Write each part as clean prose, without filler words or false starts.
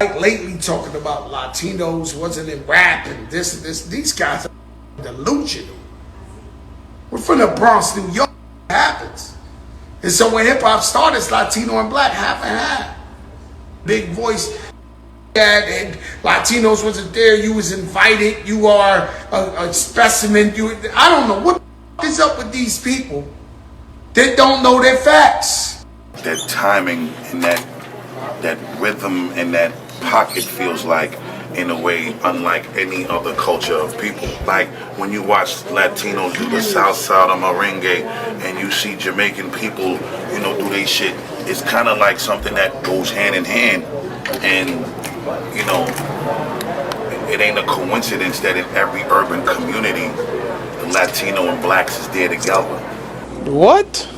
like lately talking about Latinos wasn't in rap and this and this. These guys are delusional. We're from the Bronx, New York. It happens. And so when hip hop started, it's Latino and black, half and half. Big voice. And Latinos wasn't there. You was invited. You are a specimen. I don't know what is up with these people that don't know their facts. That timing and that rhythm and that pocket feels like, in a way, unlike any other culture of people. Like when you watch Latinos do the South Side of merengue and you see Jamaican people, do they shit, it's kind of like something that goes hand in hand. And, it ain't a coincidence that in every urban community, Latino and blacks is there together. What?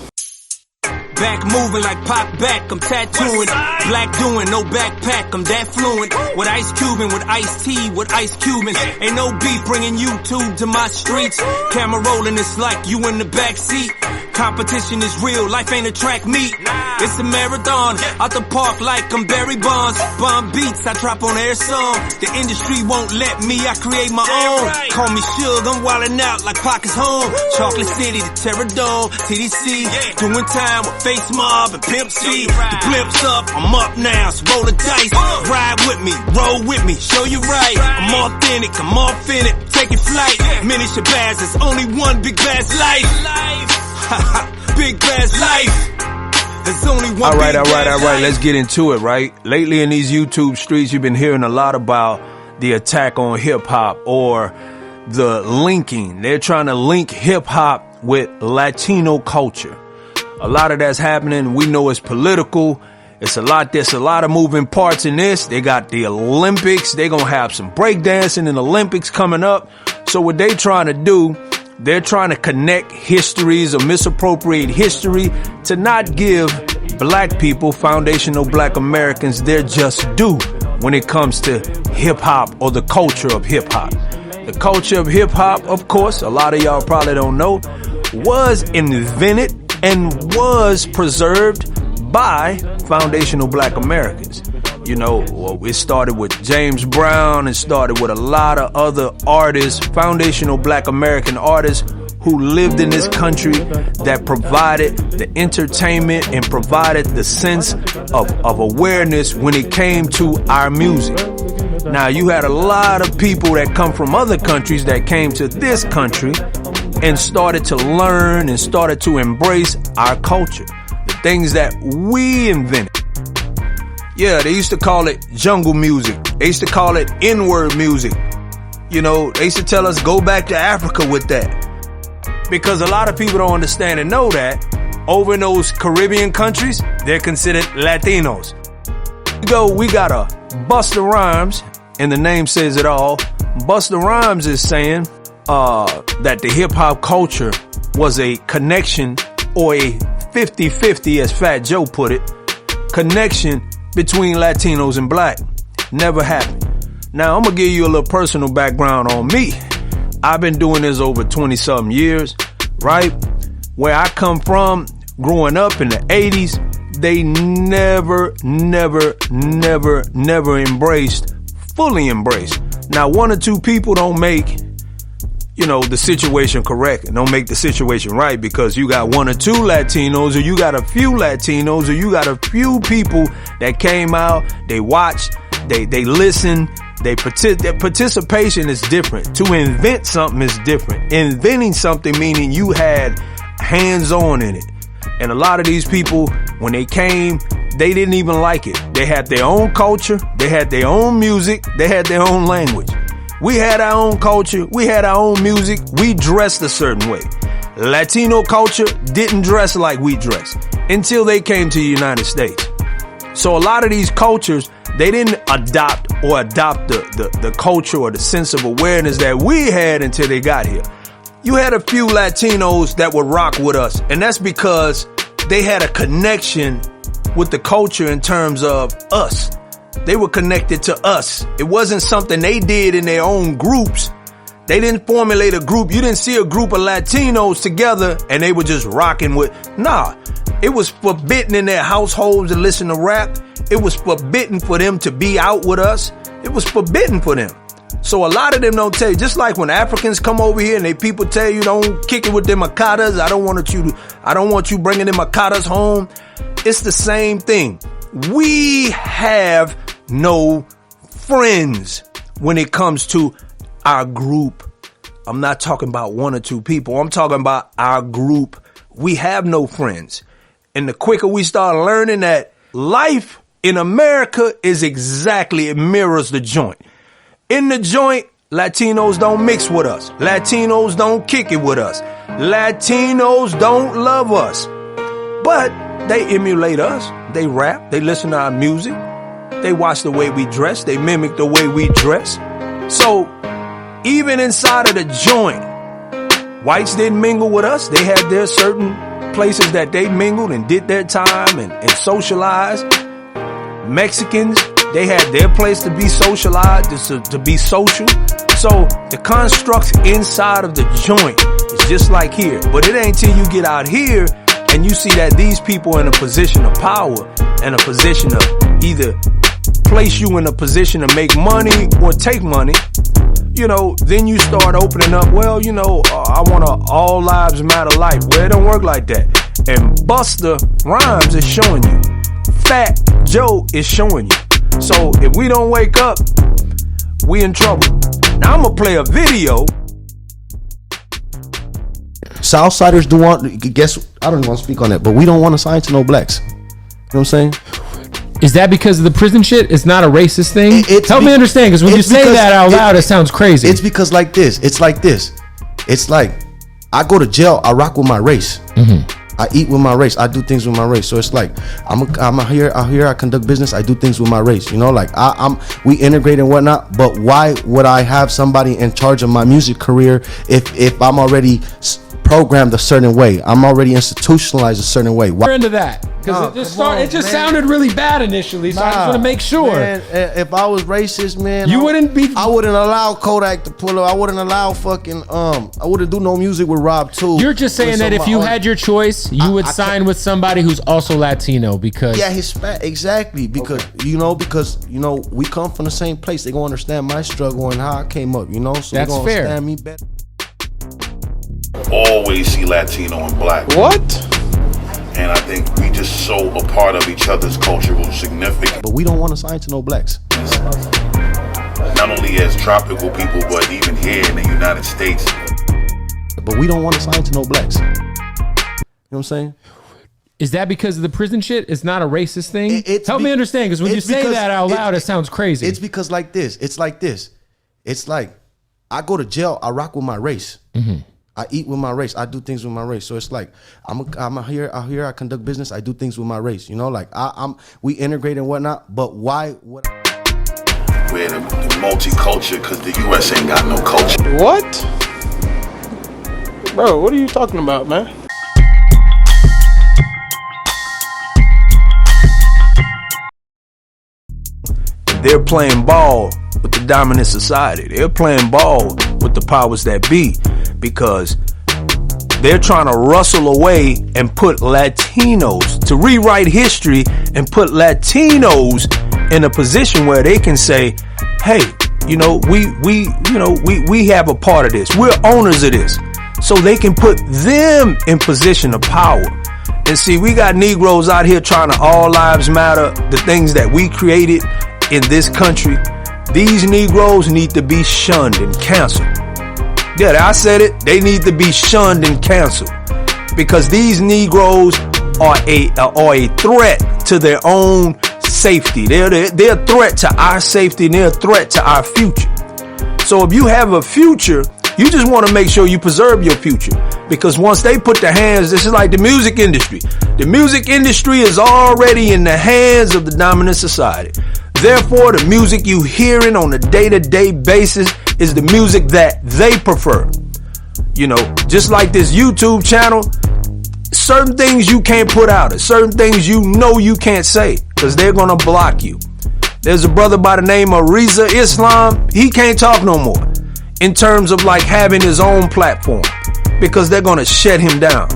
Back moving like pop back, I'm tattooing. Black doing, no backpack, I'm that fluent. With Ice Cubing, with Ice T, with Ice Cubing. Ain't no beef bringing YouTube to my streets. Camera rolling, it's like you in the back seat. Competition is real, life ain't a track meet. It's a marathon, out the park like I'm Barry Bonds. Bomb beats, I drop on air song. The industry won't let me, I create my own. Call me Suge, I'm wildin' out like Pac is home. Chocolate City, the Terror Dome, TDC. Doing time with Face Mob and Pimp C. The blimp's up, I'm up now, so roll the dice. Ride with me, roll with me, show you right. I'm authentic, I'm off in it, taking flight. Mini Shabazz, there's only one Big Bass life. Big Bass life. There's only one. All right. Let's get into it, right? Lately in these YouTube streets, you've been hearing a lot about the attack on hip hop or the linking. They're trying to link hip hop with Latino culture. A lot of that's happening. We know it's political. There's a lot of moving parts in this. They got the Olympics. They're going to have some breakdancing in the Olympics coming up. So what they trying to do, they're trying to connect histories or misappropriate history to not give black people, foundational black Americans, their just due when it comes to hip hop or the culture of hip hop. The culture of hip hop, of course, a lot of y'all probably don't know, was invented and was preserved by foundational black Americans. It started with James Brown. It started with a lot of other artists, foundational black American artists who lived in this country that provided the entertainment and provided the sense of awareness when it came to our music. Now, you had a lot of people that come from other countries that came to this country and started to learn and started to embrace our culture, the things that we invented. Yeah, they used to call it jungle music. They used to call it N-word music. They used to tell us go back to Africa with that. Because a lot of people don't understand and know that over in those Caribbean countries, they're considered Latinos. We got a Busta Rhymes, and the name says it all. Busta Rhymes is saying that the hip hop culture was a connection, or a 50-50, as Fat Joe put it, connection between Latinos and black. Never happened. Now, I'm going to give you a little personal background on me. I've been doing this over 20-something years, right? Where I come from, growing up in the 80s, they never fully embraced. Now, one or two people don't make, the situation correct and don't make the situation right, because you got one or two Latinos, or you got a few Latinos, or you got a few people that came out, they watched, they listened, their participation is different. To invent something is different. Inventing something meaning you had hands-on in it. And a lot of these people, when they came, they didn't even like it. They had their own culture, they had their own music, they had their own language. We had our own culture, we had our own music, we dressed a certain way. Latino culture didn't dress like we dress until they came to the United States. So a lot of these cultures, they didn't adopt the culture or the sense of awareness that we had until they got here. You had a few Latinos that would rock with us, and that's because they had a connection with the culture in terms of us. They were connected to us. It wasn't something they did in their own groups They didn't formulate a group. You didn't see a group of Latinos together and they were just rocking with. Nah, it was forbidden in their households to listen to rap. It was forbidden for them to be out with us. It was forbidden for them. So a lot of them don't tell you, just like when Africans come over here and people tell you don't kick it with them Makadas. I don't want you bringing them Makadas home. It's the same thing. We have no friends when it comes to our group. I'm not talking about one or two people. I'm talking about our group. We have no friends. And the quicker we start learning that life in America is exactly, it mirrors the joint. In the joint, Latinos don't mix with us. Latinos don't kick it with us. Latinos don't love us. But they emulate us. They rap. They listen to our music. They watch the way we dress. They mimic the way we dress. So even inside of the joint, whites didn't mingle with us. They had their certain places that they mingled and did their time and socialized. Mexicans, they had their place to be socialized, to be social. So the constructs inside of the joint is just like here. But it ain't till you get out here and you see that these people are in a position of power and a position of either place you in a position to make money or take money. You know, then you start opening up, well, you know, I want a all lives matter life. Well, it don't work like that. And Busta Rhymes is showing you. Fat Joe is showing you. So if we don't wake up, we in trouble. Now I'm gonna play a video. Southsiders do want, guess, I don't want to speak on that, but we don't want to sign to no blacks. You know what I'm saying? Is that because of the prison shit? It's not a racist thing? Help me understand, because when you say that out loud, it sounds crazy. It's because like this. It's like this. It's like, I go to jail, I rock with my race. Mm-hmm. I eat with my race. I do things with my race. So it's like I'm here. I conduct business. I do things with my race. You know, like we integrate and whatnot. But why would I have somebody in charge of my music career if I'm already programmed a certain way? I'm already institutionalized a certain way. We're into that because it just sounded really bad initially. So I just want to make sure. Man, if I was racist, man, I wouldn't allow Kodak to pull up. I wouldn't allow fucking I wouldn't do no music with Rob too. You're just saying that if you had your choice, you would sign with somebody who's also Latino because Hispanic, exactly, because we come from the same place. They gonna understand my struggle and how I came up. You know, so that's they gonna fair. understand me better. Always see Latino and black. What? And I think we just so a part of each other's cultural significance. But we don't want to sign to no blacks. Not only as tropical people, but even here in the United States. But we don't want to sign to no blacks. You know what I'm saying? Is that because of the prison shit? It's not a racist thing? Help me understand, because when you say that out loud, it sounds crazy. It's because like this. It's like this. It's like, I go to jail, I rock with my race. Mm-hmm. I eat with my race. I do things with my race. So it's like I'm here. I conduct business. I do things with my race. You know, like we integrate and whatnot. But why? We're the multicultural because the U.S. ain't got no culture. What? Bro, what are you talking about, man? They're playing ball with the dominant society. They're playing ball with the powers that be, because they're trying to rustle away and put Latinos, to rewrite history and put Latinos in a position where they can say, hey, you know, we have a part of this. We're owners of this. So they can put them in position of power. And see, we got Negroes out here trying to all lives matter, the things that we created in this country. These Negroes need to be shunned and canceled. Yeah, I said it. They need to be shunned and canceled, because these Negroes are a threat to their own safety. They're a threat to our safety, and they're a threat to our future. So if you have a future, you just want to make sure you preserve your future, because once they put their hands, this is like the music industry. The music industry is already in the hands of the dominant society. Therefore, the music you hearing on a day-to-day basis is the music that they prefer. You know, just like this YouTube channel, certain things you can't put out, certain things you know you can't say, because they're going to block you. There's a brother by the name of Reza Islam. He can't talk no more. in terms of like having his own platform, because they're going to shut him down.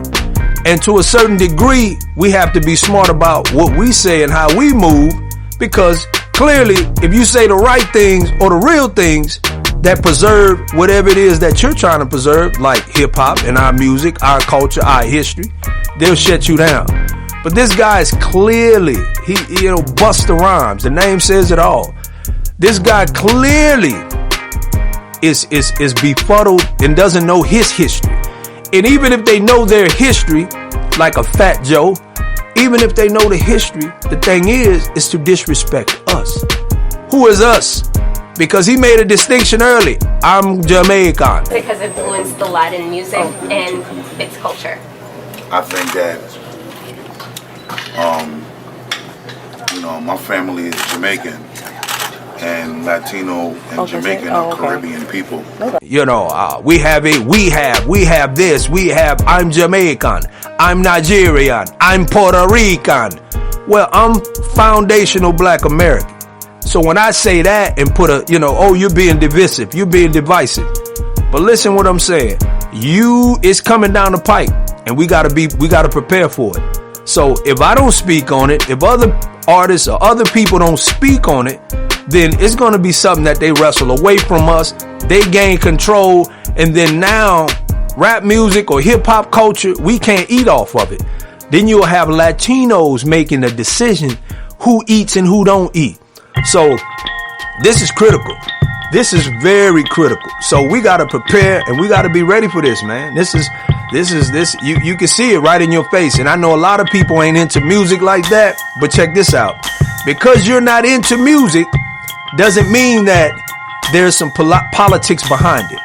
And to a certain degree, we have to be smart about what we say and how we move, because clearly, if you say the right things or the real things that preserve whatever it is that you're trying to preserve, like hip hop and our music, our culture, our history, they'll shut you down. But this guy is clearly, he Busta Rhymes, the name says it all. This guy clearly is befuddled and doesn't know his history. And even if they know their history, like a Fat Joe, even if they know the history, the thing is to disrespect us. Who is us? Because he made a distinction early. I'm Jamaican. Because it influenced the Latin music and its culture. I think that, my family is Jamaican, and Latino and Jamaican are Caribbean people. We have this, I'm Jamaican, I'm Nigerian, I'm Puerto Rican. Well, I'm foundational Black American. So when I say that and put you're being divisive, you're being divisive. But listen what I'm saying. It's coming down the pipe, and we gotta prepare for it. So if I don't speak on it, if other artists or other people don't speak on it, then it's going to be something that they wrestle away from us. They gain control. And then now rap music or hip hop culture, we can't eat off of it. Then you'll have Latinos making a decision who eats and who don't eat. So this is critical. This is very critical. So we got to prepare and we got to be ready for this, man. This you can see it right in your face. And I know a lot of people ain't into music like that, but check this out. Because you're not into music doesn't mean that there's some politics behind it.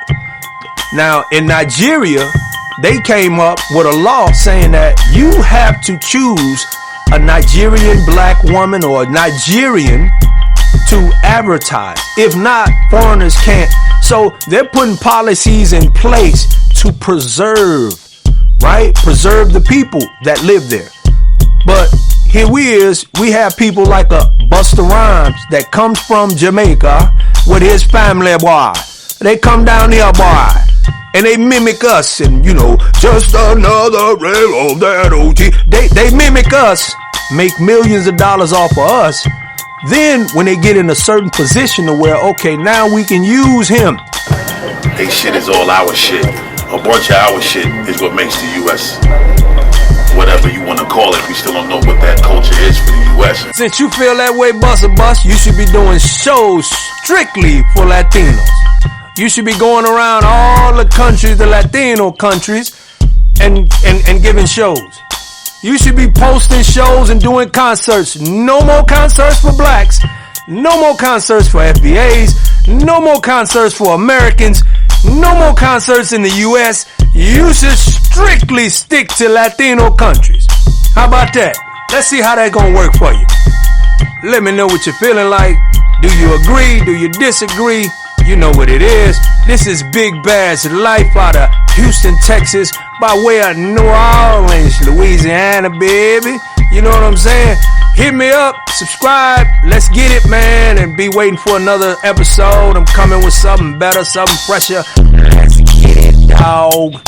Now, in Nigeria, they came up with a law saying that you have to choose a Nigerian black woman or a Nigerian to advertise. If not, foreigners can't. So they're putting policies in place to preserve the people that live there. But here we have people like a Busta Rhymes that comes from Jamaica with his family, boy. They come down here, boy, and they mimic us, and just another railroad that OT. They mimic us, make millions of dollars off of us. Then when they get in a certain position to where, okay, now we can use him. They shit is all our shit. A bunch of our shit is what makes the U.S. whatever you want to call it. We still don't know what that culture is for the U.S. Since you feel that way, Busta Bus, you should be doing shows strictly for Latinos. You should be going around all the countries, the Latino countries, and giving shows. You should be posting shows and doing concerts. No more concerts for blacks. No more concerts for FBAs. No more concerts for Americans. No more concerts in the U.S. You should strictly stick to Latino countries. How about that? Let's see how that gonna work for you. Let me know what you're feeling like. Do you agree? Do you disagree? You know what it is. This is Big Bad's Life out of Houston, Texas, by way of New Orleans, Louisiana, baby. You know what I'm saying? Hit me up, subscribe, let's get it, man, and be waiting for another episode. I'm coming with something better, something fresher. Let's get it, dog.